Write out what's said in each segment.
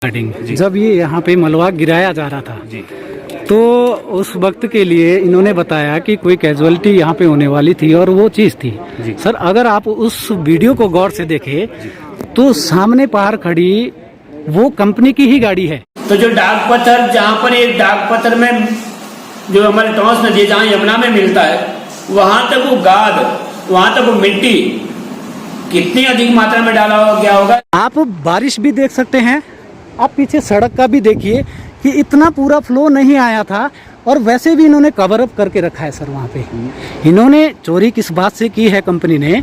जब ये यहाँ पे मलबा गिराया जा रहा था जी, तो उस वक्त के लिए इन्होंने बताया कि कोई कैजुअलिटी यहाँ पे होने वाली थी और वो चीज़ थी जी। सर, अगर आप उस वीडियो को गौर से देखें तो सामने बाहर खड़ी वो कंपनी की ही गाड़ी है। तो जो डाक पत्थर, जहाँ पर एक डाक पत्थर में जो हमारे टॉस नदी जहाँ यमुना में मिलता है, वहां तक वो गाद, वहां तक वो मिट्टी कितनी अधिक मात्रा में डाला गया होगा। आप बारिश भी देख सकते हैं, आप पीछे सड़क का भी देखिए कि इतना पूरा फ्लो नहीं आया था और वैसे भी इन्होंने कवर अप करके रखा है। सर, वहाँ पे इन्होंने चोरी किस बात से की है कंपनी ने,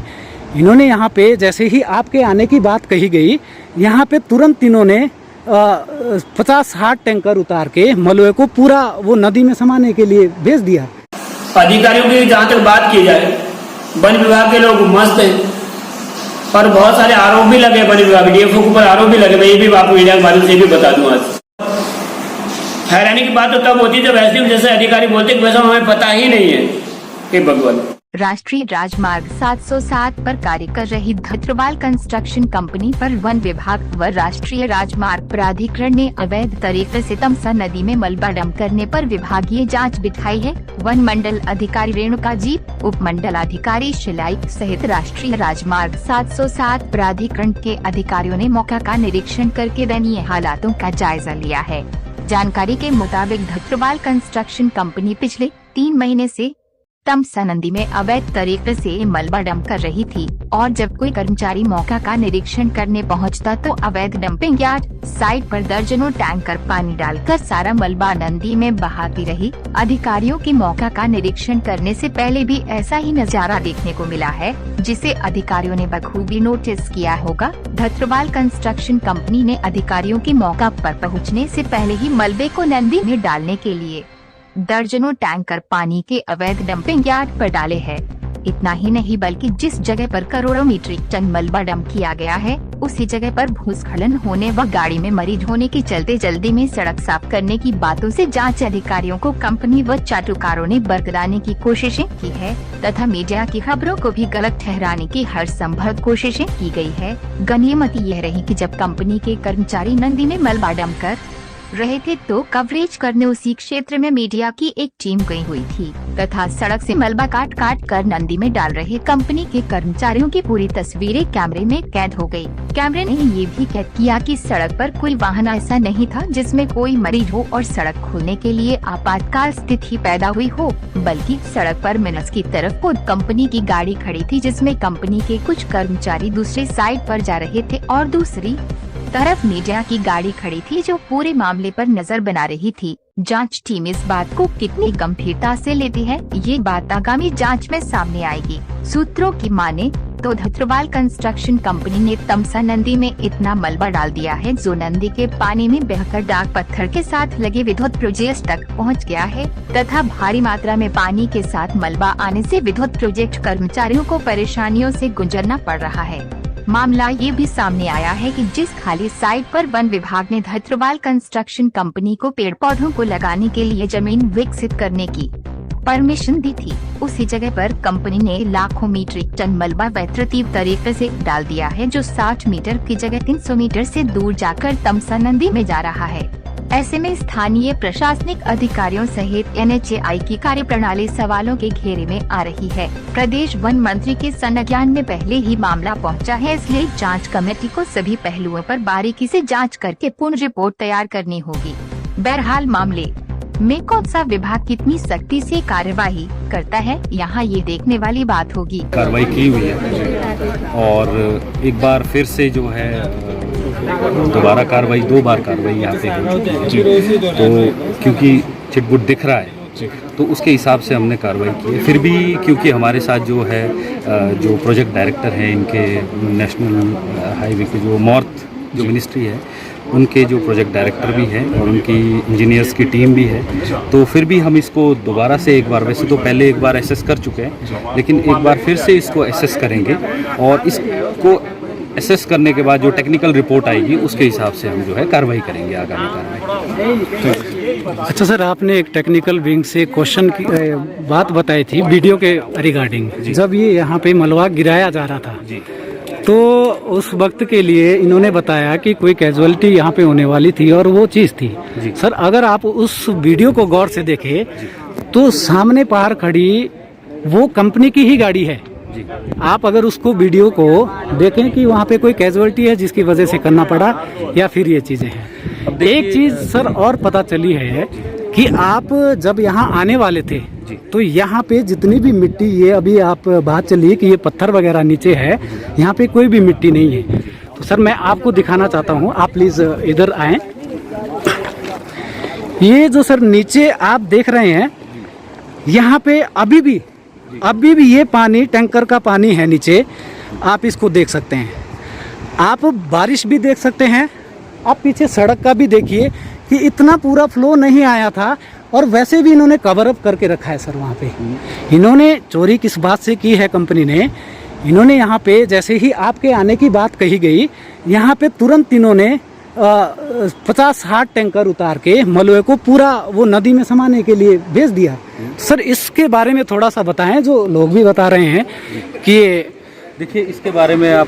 इन्होंने यहाँ पे जैसे ही आपके आने की बात कही गई, यहाँ पे तुरंत इन्होंने 50-60 टैंकर उतार के मलबे को पूरा वो नदी में समाने के लिए भेज दिया। अधिकारियों की जहाँ तक बात की जाए, वन विभाग के लोग मस्त हैं और बहुत सारे आरोप भी लगे, वन विभाग डीएफओ के ऊपर आरोप भी लगे। मैं ये भी आपको मीडिया के माध्यम से भी बता दूं। आज हैरानी की बात तो तब होती है जब ऐसे जैसे अधिकारी बोलते कि वैसा हमें पता ही नहीं है कि भगवान। राष्ट्रीय राजमार्ग 707 पर कार्य कर रही धत्रवाल कंस्ट्रक्शन कंपनी पर वन विभाग व राष्ट्रीय राजमार्ग प्राधिकरण ने अवैध तरीके से तमसा नदी में मलबा डंप करने पर विभागीय जांच बिठाई है। वन मंडल अधिकारी रेणुका जी, उप मंडल अधिकारी शिलाइक सहित राष्ट्रीय राजमार्ग 707 प्राधिकरण के अधिकारियों ने मौका का निरीक्षण करके दयनीय हालातों का जायजा लिया है। जानकारी के मुताबिक धत्रवाल कंस्ट्रक्शन कंपनी पिछले 3 महीने से तमसा नदी में अवैध तरीके से मलबा डंप कर रही थी और जब कोई कर्मचारी मौका का निरीक्षण करने पहुंचता तो अवैध डंपिंग यार्ड साइट पर दर्जनों टैंकर पानी डालकर सारा मलबा नदी में बहाती रही। अधिकारियों की मौका का निरीक्षण करने से पहले भी ऐसा ही नजारा देखने को मिला है, जिसे अधिकारियों ने बखूबी नोटिस किया होगा। धत्रवाल कंस्ट्रक्शन कंपनी ने अधिकारियों की मौका पर पहुँचने से पहले ही मलबे को नदी में डालने के लिए दर्जनों टैंकर पानी के अवैध डंपिंग यार्ड पर डाले हैं। इतना ही नहीं बल्कि जिस जगह पर करोड़ों मीट्रिक टन मलबा डंप किया गया है, उसी जगह पर भूस्खलन होने व गाड़ी में मरीज होने के चलते जल्दी में सड़क साफ करने की बातों से जांच अधिकारियों को कंपनी व चाटुकारों ने बरगलाने की कोशिशें की है तथा मीडिया की खबरों को भी गलत ठहराने की हर संभव कोशिशें की गई है। गनीमत यह रही कि जब कंपनी के कर्मचारी नदी में मलबा डंप कर रहे थे तो कवरेज करने उसी क्षेत्र में मीडिया की एक टीम गई हुई थी तथा सड़क से मलबा काट कर नदी में डाल रहे कंपनी के कर्मचारियों की पूरी तस्वीरें कैमरे में कैद हो गई। कैमरे ने ये भी कैद किया कि सड़क पर कोई वाहन ऐसा नहीं था जिसमें कोई मरीज हो और सड़क खोलने के लिए आपातकाल स्थिति पैदा हुई हो, बल्कि सड़क पर मिनस की तरफ खुद कंपनी की गाड़ी खड़ी थी जिसमें कंपनी के कुछ कर्मचारी दूसरे साइड पर जा रहे थे और दूसरी तरफ मीडिया की गाड़ी खड़ी थी जो पूरे मामले पर नजर बना रही थी। जांच टीम इस बात को कितनी गंभीरता से लेती है, ये बात आगामी जांच में सामने आएगी। सूत्रों की माने तो धत्रवाल कंस्ट्रक्शन कंपनी ने तमसा नदी में इतना मलबा डाल दिया है जो नदी के पानी में बहकर डाक पत्थर के साथ लगे विद्युत प्रोजेक्ट तक पहुंच गया है तथा भारी मात्रा में पानी के साथ मलबा आने से विद्युत प्रोजेक्ट कर्मचारियों को परेशानियों से गुजरना पड़ रहा है। मामला ये भी सामने आया है कि जिस खाली साइट पर वन विभाग ने धत्रवाल कंस्ट्रक्शन कंपनी को पेड़ पौधों को लगाने के लिए जमीन विकसित करने की परमिशन दी थी, उसी जगह पर कंपनी ने लाखों मीट्रिक टन मलबा वैतरतीब तरीके से डाल दिया है जो 60 मीटर की जगह 300 मीटर से दूर जाकर तमसा नदी में जा रहा है। ऐसे में स्थानीय प्रशासनिक अधिकारियों सहित NHAI की कार्यप्रणाली सवालों के घेरे में आ रही है। प्रदेश वन मंत्री के संज्ञान में पहले ही मामला पहुंचा है, इसलिए जांच कमेटी को सभी पहलुओं पर बारीकी से जांच करके पूर्ण रिपोर्ट तैयार करनी होगी। बहरहाल मामले में कौन सा विभाग कितनी सख्ती से कार्यवाही करता है, यहाँ ये देखने वाली बात होगी। कार्रवाई की हुई है और एक बार फिर से जो है दोबारा कार्रवाई 2 बार कार्रवाई यहाँ पे हो चुकी है। तो क्योंकि चिटपुट दिख रहा है तो उसके हिसाब से हमने कार्रवाई की है। फिर भी क्योंकि हमारे साथ जो है जो प्रोजेक्ट डायरेक्टर हैं इनके नेशनल हाईवे के जो नॉर्थ जो मिनिस्ट्री है उनके जो प्रोजेक्ट डायरेक्टर भी हैं और उनकी इंजीनियर्स की टीम भी है, तो फिर भी हम इसको दोबारा से एक बार, वैसे तो पहले एक बार एसेस कर चुके हैं लेकिन एक बार फिर से इसको एसेस करेंगे और इसको एसेस करने के बाद जो टेक्निकल रिपोर्ट आएगी उसके हिसाब से हम जो है कार्रवाई करेंगे, आगामी कार्रवाई। अच्छा सर, आपने एक टेक्निकल विंग से क्वेश्चन की बात बताई थी वीडियो के रिगार्डिंग, जब ये यहाँ पे मलबा गिराया जा रहा था तो उस वक्त के लिए इन्होंने बताया कि कोई कैजुअलिटी यहाँ पे होने वाली थी और वो चीज़ थी। सर अगर आप उस वीडियो को गौर से देखें तो सामने पार खड़ी वो कंपनी की ही गाड़ी है। आप अगर उसको वीडियो को देखें कि वहाँ पे कोई कैजुअलिटी है जिसकी वजह से करना पड़ा या फिर ये चीज़ें हैं। एक चीज़ सर और पता चली है कि आप जब यहाँ आने वाले थे तो यहाँ पे जितनी भी मिट्टी, ये अभी आप बात चलिए कि ये पत्थर वगैरह नीचे है, यहाँ पे कोई भी मिट्टी नहीं है। तो सर मैं आपको दिखाना चाहता हूँ, आप प्लीज़ इधर आएँ। ये जो सर नीचे आप देख रहे हैं, यहाँ पे अभी भी ये पानी, टैंकर का पानी है नीचे, आप इसको देख सकते हैं। आप बारिश भी देख सकते हैं, आप पीछे सड़क का भी देखिए कि इतना पूरा फ्लो नहीं आया था और वैसे भी इन्होंने कवर अप करके रखा है सर। वहाँ पे इन्होंने चोरी किस बात से की है कंपनी ने, इन्होंने यहाँ पे जैसे ही आपके आने की बात कही गई, यहाँ पे तुरंत इन्होंने 50-60 टैंकर उतार के मलबे को पूरा वो नदी में समाने के लिए भेज दिया। सर इसके बारे में थोड़ा सा बताएं, जो लोग भी बता रहे हैं कि देखिए इसके बारे में आप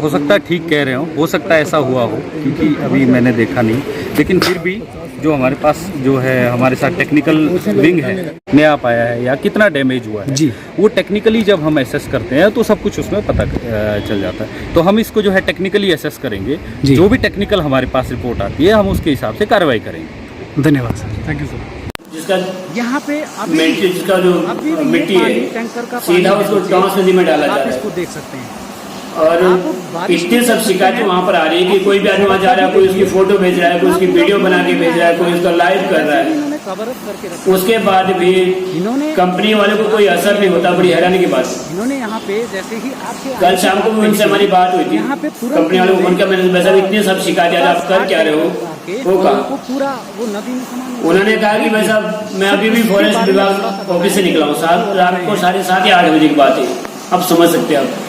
हो सकता है ठीक कह रहे हो सकता है ऐसा हुआ हो, क्योंकि अभी मैंने देखा नहीं, लेकिन फिर भी जो हमारे पास जो है हमारे साथ टेक्निकल विंग है, नया पाया है या कितना डैमेज हुआ है जी, वो टेक्निकली जब हम एसेस करते हैं तो सब कुछ उसमें पता चल जाता है। तो हम इसको जो है टेक्निकली एसेस करेंगे, जो भी टेक्निकल हमारे पास रिपोर्ट आती है हम उसके हिसाब से कार्रवाई करेंगे। धन्यवाद सर, थैंक यू सर। जिसका यहाँ पे जिसका जो मिट्टी है सीधा उसको टॉन्स नदी में डाला जा रहा है, इसको देख सकते हैं। और इतनी सब शिकायतें वहाँ पर आ रही है कि कोई भी आदमी वहाँ जा रहा है, कोई उसकी फोटो भेज रहा है, कोई उसकी वीडियो बना के भेज रहा है, कोई उसका लाइव कर रहा है। उसके बाद भी कंपनी वाले को कोई असर नहीं होता। बड़ी हैरानी की बात। इन्होंने यहाँ पे जैसे ही आपके कल शाम को उनसे हमारी बात हुई थी, कंपनी वालों को उनका मैंने वैसा इतनी सब शिकायतें, आप कर क्या रहे हो, वो कहा। उन्होंने कहा कि भाई साहब मैं अभी भी फॉरेस्ट विभाग ऑफिस से निकला हूँ साहब, रात को 7:30 या 8 बजे की बात है। अब समझ सकते हैं आप,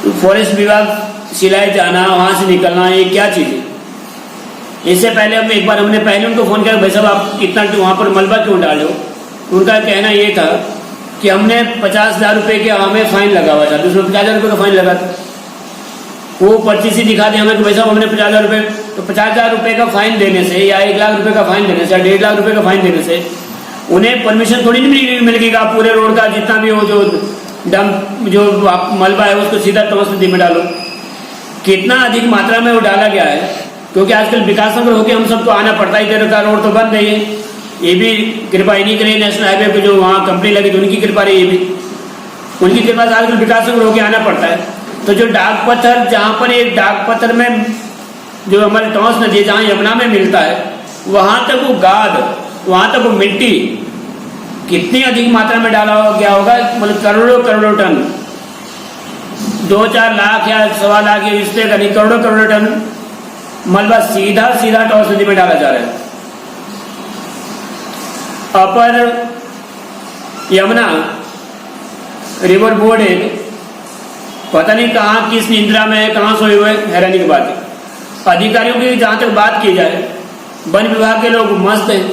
तो फॉरेस्ट विभाग सिलाई जाना, वहाँ से निकलना, ये क्या चीज़ है। इससे पहले हमने पहले उनको फ़ोन किया, भाई साहब आप इतना वहाँ पर मलबा क्यों डाले हो। उनका कहना ये था कि हमने 50,000 रुपये के हमें फाइन लगा हुआ था, दूसरे 50,000 रुपये का फाइन लगा था। वो पर्ची सी दिखा दी हमें कि भाई साहब हमने 50,000 रुपये, तो 50,000 रुपये का फाइन देने से या 1 लाख रुपये का फाइन देने से या 1.5 लाख रुपये का फाइन देने से उन्हें परमिशन थोड़ी नहीं मिलेगी कि आप पूरे रोड का जितना भी हो जो डंप जो मलबा है उसको सीधा टॉन्स नदी में डालो। कितना अधिक मात्रा में वो डाला गया है, क्योंकि आजकल विकास नगर होकर हम सबको आना पड़ता है, इधर का रोड तो बंद नहीं है। ये भी कृपा इन्हीं के लिए, नेशनल हाईवे पे जो वहाँ कंपनी लगी तो उनकी कृपा रही, ये भी उनकी कृपा से आजकल विकास नगर होकर आना पड़ता है। तो जो डाक पत्थर, जहाँ पर एक डाक पत्थर में जो हमारे टॉन्स नदी जहाँ यमुना में मिलता है, वहाँ तक वो गाद, वहाँ तक वो मिट्टी कितनी अधिक मात्रा में डाला गया होगा, मतलब करोड़ों टन, 2-4 लाख या 1.25 लाख या इससे का नहीं, करोड़ों टन मलबा सीधा टॉन्स नदी में डाला जा रहा है। अपर यमुना रिवर बोर्ड है, पता नहीं कहाँ किस निंद्रा में है, कहाँ सोए हुए, हैरानी की बात है। अधिकारियों की जहाँ तक बात की जाए, वन विभाग के लोग मस्त हैं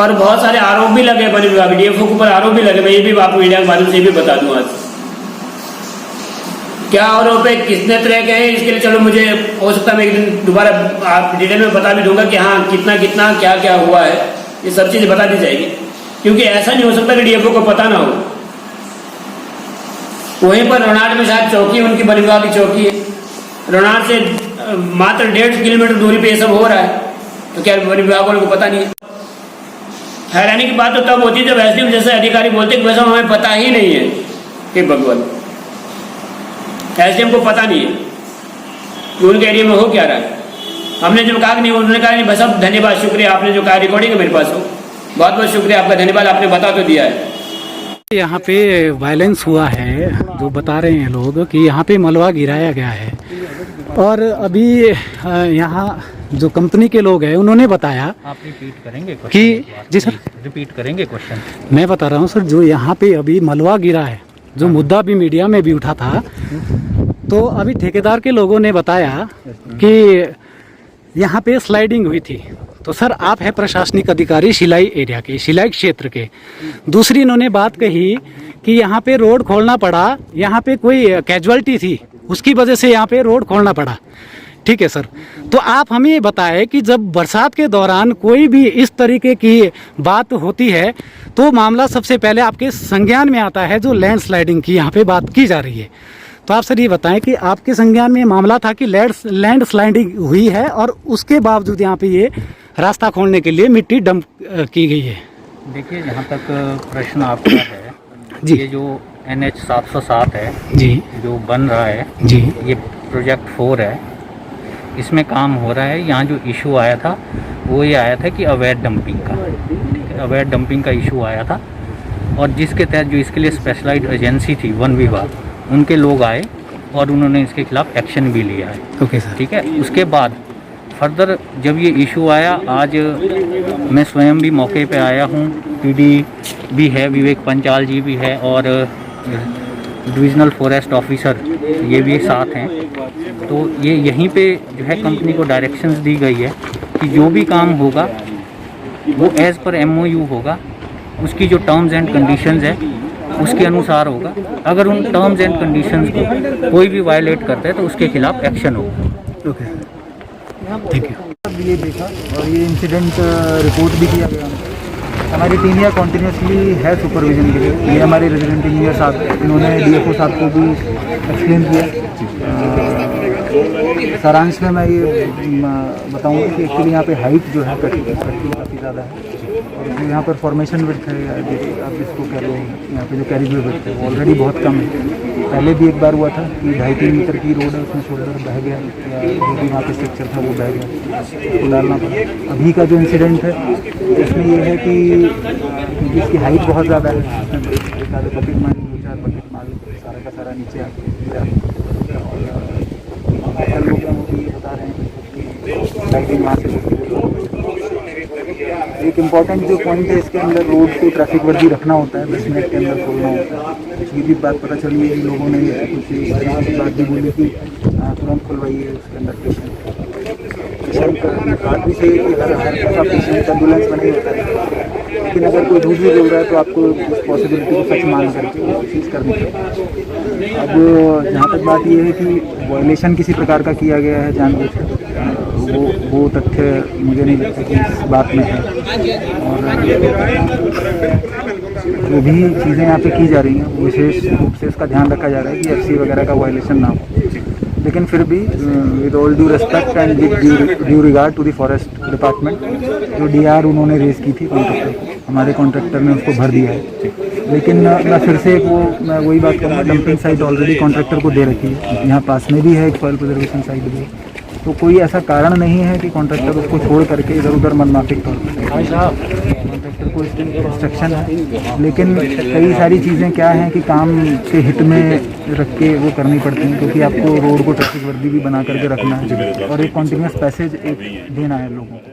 और बहुत सारे आरोप भी लगे वन विभाग, डीएफओ के ऊपर आरोप भी लगे। मैं ये भी आपको मीडिया के माध्यम से भी बता दूं आज क्या आरोप है, कितने तरह के हैं। इसके लिए चलो मुझे हो सकता है मैं एक दिन दोबारा आप डिटेल में बता भी दूंगा कि हाँ कितना क्या हुआ है, ये सब चीज़ें बता दी जाएगी। क्योंकि ऐसा नहीं हो सकता कि डीएफओ को पता ना हो। वहीं पर रोनाट में शायद चौकी, उनकी वन विभाग की चौकी है, रोनाट से मात्र 1.5 किलोमीटर दूरी पे ये सब हो रहा है, तो क्या वन विभाग वालों को पता नहीं है। हैरानी की बात तो तब होती है जब एसडीएम जैसे अधिकारी बोलते कि वैसा हमें पता ही नहीं है कि भगवान, एसडीएम को पता नहीं है कि उनके एरिया में हो क्या रहा है। हमने जब कहा कि नहीं, उन्होंने कहा नहीं, बस अब धन्यवाद, शुक्रिया, आपने जो कहा रिकॉर्डिंग है मेरे पास हो, बहुत बहुत शुक्रिया आपका, धन्यवाद, आपने बता तो दिया है। यहाँ पे वायलेंस हुआ है, जो बता रहे हैं लोग कि यहाँ पे मलबा गिराया गया है। और अभी यहाँ जो कंपनी के लोग हैं उन्होंने बताया, आप रिपीट करेंगे कि जी सर रिपीट करेंगे क्वेश्चन। मैं बता रहा हूँ सर, जो यहाँ पे अभी मलबा गिरा है, जो मुद्दा भी मीडिया में भी उठा था, तो अभी ठेकेदार के लोगों ने बताया कि यहाँ पे स्लाइडिंग हुई थी, तो तो सर आप है प्रशासनिक अधिकारी शिलाई एरिया के, शिलाई क्षेत्र के। दूसरी इन्होंने बात कही कि यहाँ पे रोड खोलना पड़ा, यहाँ पे कोई कैजुअलिटी थी, उसकी वजह से यहाँ पे रोड खोलना पड़ा। ठीक है सर, तो आप हमें ये बताएं कि जब बरसात के दौरान कोई भी इस तरीके की बात होती है तो मामला सबसे पहले आपके संज्ञान में आता है, जो लैंडस्लाइडिंग की यहाँ पे बात की जा रही है। तो आप सर ये बताएं कि आपके संज्ञान में मामला था कि लैंडस्लाइडिंग हुई है और उसके बावजूद यहाँ पे ये रास्ता खोलने के लिए मिट्टी डंप की गई है। देखिए, जहाँ तक प्रश्न आपका है जी। ये जो NH 707 है जी जो बन रहा है जी ये प्रोजेक्ट 4 है, इसमें काम हो रहा है। यहाँ जो इशू आया था वो ये आया था कि अवैध डंपिंग का, ठीक है, अवैध डंपिंग का इशू आया था और जिसके तहत जो इसके लिए स्पेशलाइज्ड एजेंसी थी वन विभाग, उनके लोग आए और उन्होंने इसके खिलाफ एक्शन भी लिया है। Okay sir. ठीक है, उसके बाद फर्दर जब ये इशू आया, आज मैं स्वयं भी मौके पे आया हूँ, PD भी है, विवेक पंचाल जी भी है और डिविजनल फॉरेस्ट ऑफिसर ये भी साथ हैं। तो ये यहीं पे जो है कंपनी को डायरेक्शंस दी गई है कि जो भी काम होगा वो एज़ पर MOU होगा, उसकी जो टर्म्स एंड कंडीशंस है उसके अनुसार होगा। अगर उन टर्म्स एंड कंडीशंस को कोई भी वायलेट करता है तो उसके खिलाफ एक्शन होगा। Okay, thank you. ये देखा और ये इंसिडेंट रिपोर्ट भी किया गया। हमारी टीम यहाँ कॉन्टीन्यूसली है सुपरविजन के लिए। ये हमारे रेजिडेंट इंजीनियर साहब, इन्होंने DFO साहब को भी एक्सप्लेन किया। सारांश में मैं ये बताऊंगा कि एक्चुअली यहाँ पे हाइट जो है कटी काफ़ी ज़्यादा है और यहाँ पर फॉर्मेशन विड्थ है, आप जिसको कह लो, यहाँ पे जो कैरिजवे विड्थ है वो ऑलरेडी बहुत कम है। पहले भी एक बार हुआ था कि 2.5-3 मीटर की रोड है, उसमें शोल्डर बह गया या जो भी वहाँ पे स्ट्रक्चर था वो बह गया, उसको डालना पड़ा। अभी का जो इंसिडेंट है इसमें ये है कि इसकी हाइट बहुत ज़्यादा है, एक आधे बकेट माल 2-4 बकेट माल सारा का सारा नीचे आके लोग हैं वो भी ये बता रहे हैं कि लाइटिंग वहाँ से। एक इम्पॉर्टेंट जो पॉइंट है इसके अंदर, रोड को ट्रैफिक वर्दी रखना होता है, 10 मिनट के अंदर खोलना होता है। ये भी बात पता चली है कि लोगों ने कुछ इस तरह की बात भी बोली कि तुरंत खुलवाइए उसके अंदर पेशेंट बात भी सही है कि हर ऐसा पेशेंट एम्बुलेंस में नहीं होता है, लेकिन अगर कोई दूसरी बोल रहा है तो आपको उस पॉसिबिलिटी को सच मान करके वो चीज़ करनी चाहिए। अब जहाँ तक बात ये है कि वायलेशन किसी प्रकार का किया गया है जानबूझकर, वो तथ्य मुझे नहीं लगता कि इस बात में है। और जो भी चीज़ें यहाँ पे की जा रही हैं विशेष रूप से इसका ध्यान रखा जा रहा है कि FC वगैरह का वायलेशन ना हो, लेकिन फिर भी with all due respect and with due regard to the forest department, जो DR उन्होंने रेज़ की थी कॉन्ट्रैक्टर को, हमारे कॉन्ट्रैक्टर ने उसको भर दिया है। लेकिन मैं फिर से मैं वही बात करूँगा, डंपिंग साइट ऑलरेडी कॉन्ट्रैक्टर को दे रखी है, यहाँ पास में भी है एक सॉइल प्रिजर्वेशन साइट भी है, तो कोई ऐसा कारण नहीं है कि कॉन्ट्रैक्टर उसको छोड़ करके इधर उधर मनमाफिक तौर पर, कॉन्ट्रैक्टर को इसके इंस्ट्रक्शन है। लेकिन कई सारी चीज़ें क्या हैं कि काम के हित में रख के वो करनी पड़ती हैं, क्योंकि आपको रोड को ट्रैफिक वर्दी भी बना करके रखना है और एक कॉन्टीन्यूस पैसेज एक देना है लोगों को।